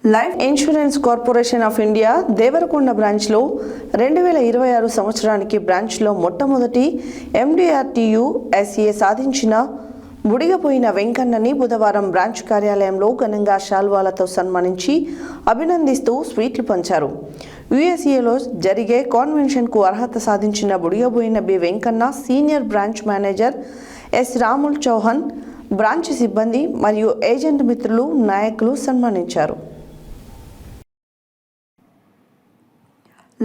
Life insurance corporation of India Devarakonda బ్రాంచ్లో 2026 సంవత్సరానికి బ్రాంచ్లో మొట్టమొదటి MDRTU SE సాధించిన బుడిగపోయిన వెంకన్నని బుధవారం బ్రాంచ్ కార్యాలయంలో ఘనంగా శాల్వాలతో సన్మానించి అభినందిస్తూ స్వీట్లు పంచారు. USAలో జరిగే కాన్వెన్షన్కు అర్హత సాధించిన బుడిగపోయిన B Venkanna senior branch manager S Ramul Chauhan, branch సిబ్బంది మరియు ఏజెంట్ మిత్రులు, నాయకులు సన్మానించారు.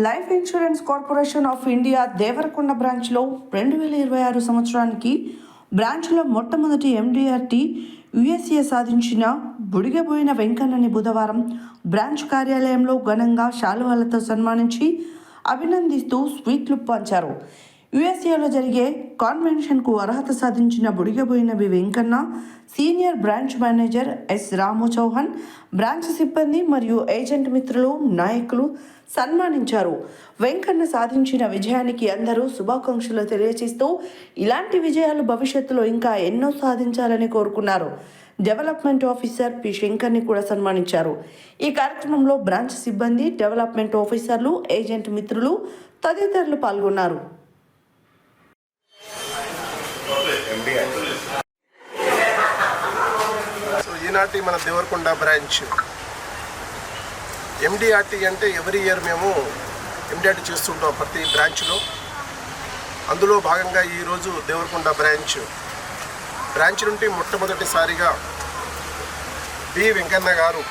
Life insurance corporation of India Devarakonda బ్రాంచ్లో 2026 సంవత్సరానికి బ్రాంచ్లో మొట్టమొదటి MDRT USA సాధించిన బుడిగపోయిన వెంకన్నని బుధవారం బ్రాంచ్ కార్యాలయంలో ఘనంగా శాలువాలతో సన్మానించి అభినందిస్తూ స్వీట్లు పంచారు. USAలో జరిగే కాన్వెన్షన్కు అర్హత సాధించిన బుడిగపోయిన B Venkanna senior branch manager S Ramu Chauhan, branch సిబ్బంది మరియు ఏజెంట్ మిత్రులు, నాయకులు సన్మానించారు. వెంకన్న సాధించిన విజయానికి అందరూ శుభాకాంక్షలు తెలియజేస్తూ ఇలాంటి విజయాలు భవిష్యత్తులో ఇంకా ఎన్నో సాధించాలని కోరుకున్నారు. డెవలప్మెంట్ ఆఫీసర్ పి శంకర్ని కూడా సన్మానించారు. ఈ కార్యక్రమంలో బ్రాంచ్ సిబ్బంది, డెవలప్మెంట్ ఆఫీసర్లు, ఏజెంట్ మిత్రులు తదితరులు పాల్గొన్నారు. ఈనాటి మన దేవరకొండ బ్రాంచ్ MDRT అంటే ఎవ్రీ ఇయర్ మేము MDRT చేస్తుంటాం ప్రతి బ్రాంచ్లో. అందులో భాగంగా ఈరోజు దేవరకొండ బ్రాంచ్ నుండి మొట్టమొదటిసారిగా బి వెంకన్న గారు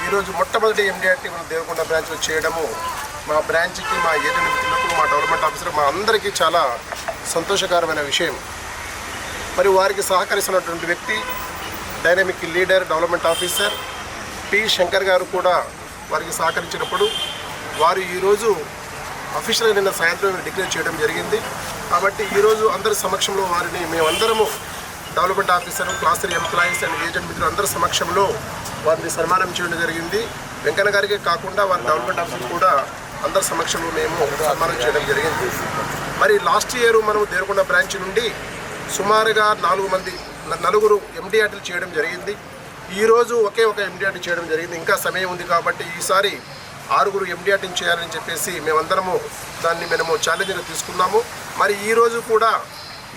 ఈరోజు మొట్టమొదటి MDRT మన దేవరకొండ బ్రాంచ్లో చేయడము మా బ్రాంచ్కి, మా ఏజెంట్ మిత్రులకు, మా డెవలప్మెంట్ ఆఫీసర్, మా అందరికీ చాలా సంతోషకరమైన విషయం. మరి వారికి సహకరిస్తున్నటువంటి వ్యక్తి dynamic leader, development officer P Shankar గారు కూడా వారికి సహకరించినప్పుడు వారు ఈరోజు అఫీషియల్గా నిన్న సాయంత్రం డిక్లేర్ చేయడం జరిగింది. కాబట్టి ఈరోజు అందరి సమక్షంలో వారిని మేమందరము development officer, class 3 employees and agent మిత్రులు అందరి సమక్షంలో వారిని సన్మానం చేయడం జరిగింది. వెంకన్న గారికి కాకుండా వారి డెవలప్మెంట్ ఆఫీసర్ కూడా అందరి సమక్షంలో మేము సన్మానం చేయడం జరిగింది. మరి లాస్ట్ ఇయర్ మనం దేవరకొండ బ్రాంచ్ నుండి సుమారుగా 4 MDRTలు చేయడం జరిగింది. ఈరోజు ఒకే ఒక MDRT చేయడం జరిగింది. ఇంకా సమయం ఉంది కాబట్టి ఈసారి 6 MDRTని చేయాలని చెప్పేసి మేమందరము దాన్ని మేము ఛాలెంజ్గా తీసుకున్నాము. మరి ఈరోజు కూడా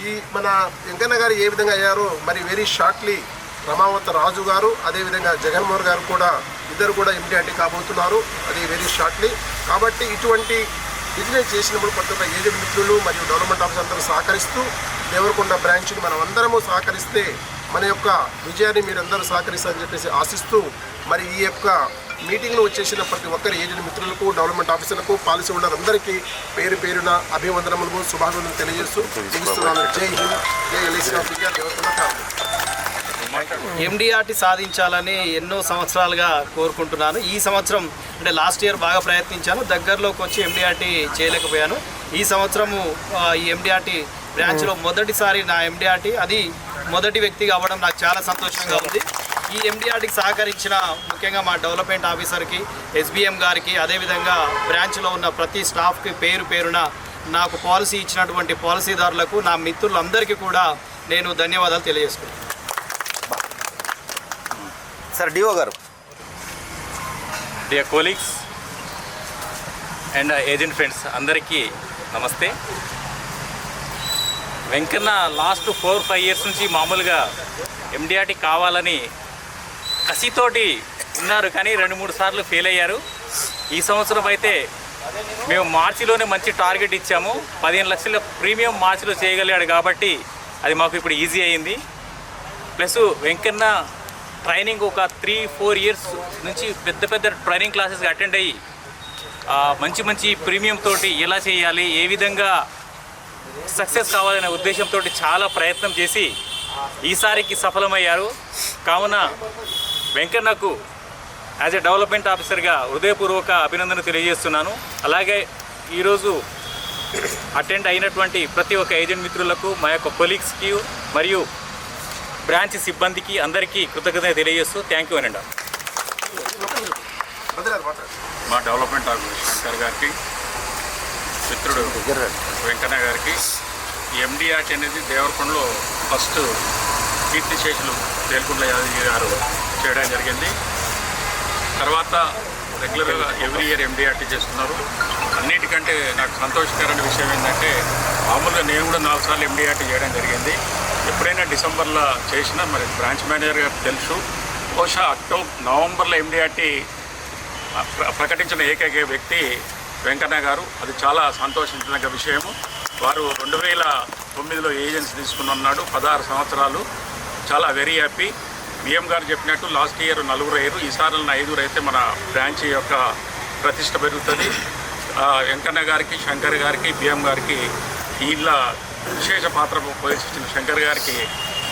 ఈ మన వెంకన్న గారు ఏ విధంగా అయ్యారో మరి వెరీ షార్ట్లీ రమావత రాజు గారు, అదేవిధంగా జగన్మోహన్ గారు కూడా ఇద్దరు కూడా MDRT కాబోతున్నారు, అది వెరీ షార్ట్లీ. కాబట్టి ఇటువంటి బిజినెస్ చేసినప్పుడు ప్రతి ఒక్క ఏజెంట్ మిత్రులు మరియు డెవలప్మెంట్ ఆఫీసర్ అందరూ సహకరిస్తూ దేవరకొండ బ్రాంచ్ని మనం అందరము సహకరిస్తే మన యొక్క విజయాన్ని మీరందరూ సహకరిస్తారని చెప్పేసి ఆశిస్తూ మరి ఈ యొక్క మీటింగ్లో వచ్చేసిన ప్రతి ఒక్కరి ఏజెంట్ మిత్రులకు, డెవలప్మెంట్ ఆఫీసర్లకు, పాలసీ హోల్డర్ అందరికీ పేరున అభివందనములు, శుభాకాంక్షలు తెలియజేస్తూ ముగిస్తున్నాను. జై హింద్, జై LIC of India, Devarakonda. MDRT సాధించాలని ఎన్నో సంవత్సరాలుగా కోరుకుంటున్నాను. ఈ సంవత్సరం అంటే లాస్ట్ ఇయర్ బాగా ప్రయత్నించాను, దగ్గరలోకి వచ్చి MDRT చేయలేకపోయాను. ఈ సంవత్సరము ఈ MDRT బ్రాంచ్లో మొదటిసారి నా MDRT, అది మొదటి వ్యక్తిగా అవ్వడం నాకు చాలా సంతోషంగా ఉంది. ఈ MDRTకి సహకరించిన ముఖ్యంగా మా డెవలప్మెంట్ ఆఫీసర్కి, SBM గారికి, అదేవిధంగా బ్రాంచ్లో ఉన్న ప్రతి స్టాఫ్కి పేరున నాకు పాలసీ ఇచ్చినటువంటి పాలసీదారులకు, నా మిత్రులందరికీ కూడా నేను ధన్యవాదాలు తెలియజేసుకుంటాను. సార్ డిఓ గారు. Dear colleagues and agent friends అందరికీ నమస్తే. వెంకన్న లాస్ట్ 4-5 ఇయర్స్ నుంచి మామూలుగా MDRT కావాలని కసితోటి ఉన్నారు, కానీ 2-3 సార్లు ఫెయిల్ అయ్యారు. ఈ సంవత్సరం అయితే మేము మార్చిలోనే మంచి టార్గెట్ ఇచ్చాము. 15 లక్షల ప్రీమియం మార్చిలో చేయగలిగాడు కాబట్టి అది మాకు ఇప్పుడు ఈజీ అయింది. ప్లస్ వెంకన్న ట్రైనింగ్ ఒక 3-4 ఇయర్స్ నుంచి పెద్ద ట్రైనింగ్ క్లాసెస్కి అటెండ్ అయ్యి మంచి ప్రీమియం తోటి ఎలా చేయాలి, ఏ విధంగా సక్సెస్ కావాలనే ఉద్దేశంతో చాలా ప్రయత్నం చేసి ఈసారికి సఫలమయ్యారు. కావున వెంకన్నకు యాజ్ ఎ డెవలప్మెంట్ ఆఫీసర్గా హృదయపూర్వక అభినందన తెలియజేస్తున్నాను. అలాగే ఈరోజు అటెండ్ అయినటువంటి ప్రతి ఒక్క ఏజెంట్ మిత్రులకు, మా యొక్క కొలీగ్స్కి మరియు బ్రాంచ్ సిబ్బందికి అందరికీ కృతజ్ఞత తెలియజేస్తూ థ్యాంక్ యూ అనండి. మా డెవలప్మెంట్ ఆఫీసర్ శంకర్ గారికి, మిత్రుడు వెంకన్న గారికి, ఈ MDRT అనేది దేవరకొండలో ఫస్ట్ కీర్తిశేషులు దేవరకొండ యాదగిరి గారు చేయడం జరిగింది. తర్వాత రెగ్యులర్గా ఎవ్రీ ఇయర్ MDRT చేస్తున్నారు. అన్నిటికంటే నాకు సంతోషకరమైన విషయం ఏంటంటే మామూలుగా నేను కూడా 4 సార్లు MDRT చేయడం జరిగింది. ఎప్పుడైనా డిసెంబర్లో చేసినా మరి బ్రాంచ్ మేనేజర్ గారికి తెలుసు. బహుశా నవంబర్లో MDRT ప్రకటించిన ఏకైక వ్యక్తి వెంకన్న గారు. అది చాలా సంతోషించిన విషయము. వారు 2009లో ఏజెన్సీ తీసుకుని ఉన్నాడు, 16 సంవత్సరాలు. చాలా వెరీ హ్యాపీ. BM గారు చెప్పినట్టు లాస్ట్ ఇయర్ 4 అయ్యారు, ఈసారి 5 అయితే మన బ్రాంచ్ యొక్క ప్రతిష్ట పెరుగుతుంది. వెంకన్న గారికి, శంకర్ గారికి, BM గారికి వీళ్ళ విశేష పాత్ర పోషించిన శంకర్ గారికి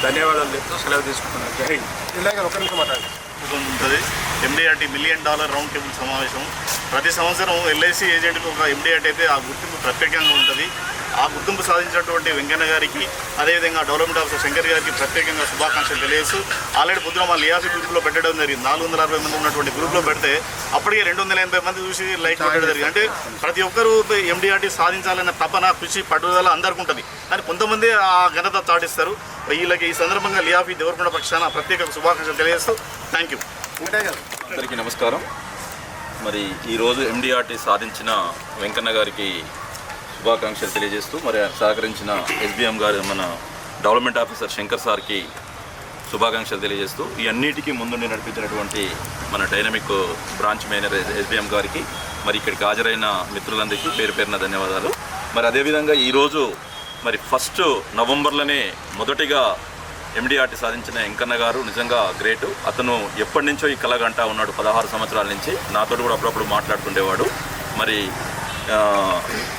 ధన్యవాదాలు చెప్తూ సెలవు తీసుకుంటున్నాను. జై హింద్. ఇలాగ ఒక్క నిమిషం మాట్లాడండి. ఉంటుంది. MDRT $1 మిలియన్ రౌండ్ టేబుల్ సమావేశం. ప్రతి సంవత్సరం LIC ఏజెంట్కి ఒక MDRT అయితే ఆ గుర్తింపు ప్రత్యేకంగా ఉంటుంది. ఆ గుర్తింపు సాధించినటువంటి వెంకన్న గారికి, అదేవిధంగా డెవలప్మెంట్ ఆఫీసర్ శంకర్ గారికి ప్రత్యేకంగా శుభాకాంక్షలు తెలియజేస్తూ ఆల్రెడీ పొద్దున మా లియాసి గ్రూప్లో పెట్టడం జరిగింది. 460 మంది ఉన్నటువంటి గ్రూప్లో పెడితే అప్పటికే 280 మంది చూసి లైక్ పెట్టడం జరిగింది. అంటే ప్రతి ఒక్కరూ MDRT సాధించాలన్న తపన, కృషి, పట్టుదల అందరికీ ఉంటుంది. కానీ కొంతమంది ఆ ఘనత చాటిస్తారు. వీళ్ళకి ఈ సందర్భంగా లియాఫీ దేవరకొండ పక్షాన ప్రత్యేక శుభాకాంక్షలు తెలియజేస్తూ థ్యాంక్ యూ. అందరికీ నమస్కారం. మరి ఈరోజు MDRT సాధించిన వెంకన్న గారికి శుభాకాంక్షలు తెలియజేస్తూ, మరి సహకరించిన SBM గారు మన డెవలప్మెంట్ ఆఫీసర్ శంకర్ సార్కి శుభాకాంక్షలు తెలియజేస్తూ, ఈ అన్నిటికీ ముందుండి నడిపించినటువంటి మన డైనమిక్ బ్రాంచ్ మేనేజర్ SBM గారికి, మరి ఇక్కడికి హాజరైన మిత్రులందరికీ పేరు పేరున ధన్యవాదాలు. మరి అదేవిధంగా ఈరోజు మరి 1 నవంబర్లోనే మొదటిగా MDRT సాధించిన వెంకన్న గారు నిజంగా గ్రేటు. అతను ఎప్పటి నుంచో ఈ కలగంటా ఉన్నాడు, 16 సంవత్సరాల నుంచి. నాతో కూడా అప్పుడప్పుడు మాట్లాడుతుండేవాడు. మరి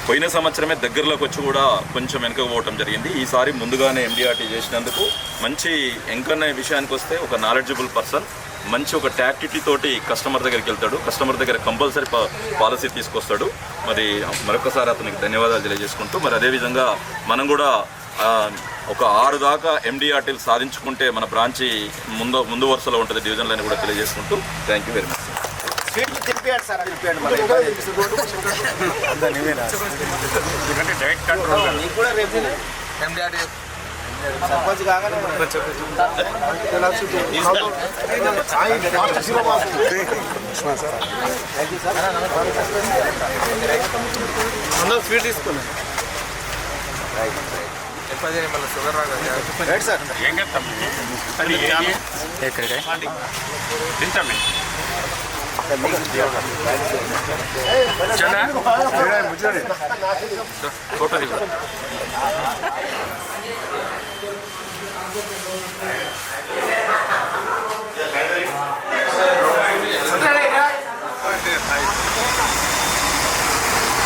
పోయిన సంవత్సరమే దగ్గరలోకి వచ్చి కూడా కొంచెం వెనకపోవటం జరిగింది. ఈసారి ముందుగానే MDRT చేసినందుకు మంచి వెంకన్న విషయానికి వస్తే ఒక నాలెడ్జబుల్ పర్సన్, మంచి ఒక ట్యాక్టిటీ తోటి కస్టమర్ దగ్గరికి వెళ్తాడు, కస్టమర్ దగ్గర కంపల్సరీ పాలసీ తీసుకొస్తాడు. మరి మరొకసారి అతనికి ధన్యవాదాలు తెలియజేసుకుంటూ, మరి అదేవిధంగా మనం కూడా ఒక 6 దాకా MDRTలు సాధించుకుంటే మన బ్రాంచి ముందు వరుసలో ఉంటుంది డివిజన్లని కూడా తెలియజేసుకుంటూ థ్యాంక్ యూ వెరీ మచ్. ఎందుకంటే డైట్ కంట్రోల్ స్వీట్ తీసుకున్నాను. ఏం చేస్తాం తింటాం. ఫోటో దిగు.